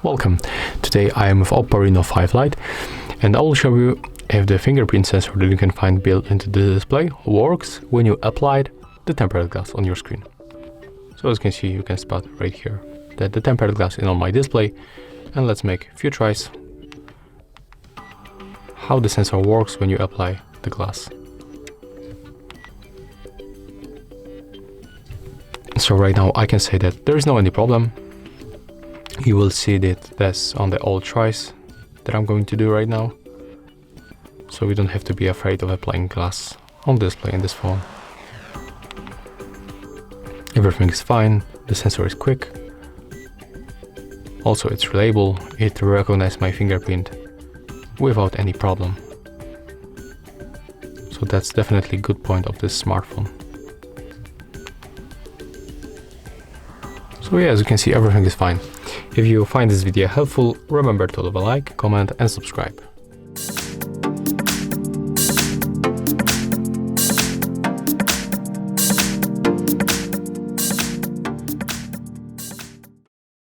Welcome. Today I am with OPPO Reno 5 Lite, and I will show you if the fingerprint sensor that you can find built into the display works when you applied the tempered glass on your screen. So as you can see, you can spot right here that the tempered glass is on my display, and let's make a few tries how the sensor works when you apply the glass. So right now I can say that there is no any problem. You will see that that's on the all tries that I'm going to do right now. So we don't have to be afraid of applying glass on display in this phone. Everything is fine, the sensor is quick. Also it's reliable, it recognizes my fingerprint without any problem. So that's definitely a good point of this smartphone. So yeah, as you can see, everything is fine. If you find this video helpful, remember to leave a like, comment and subscribe.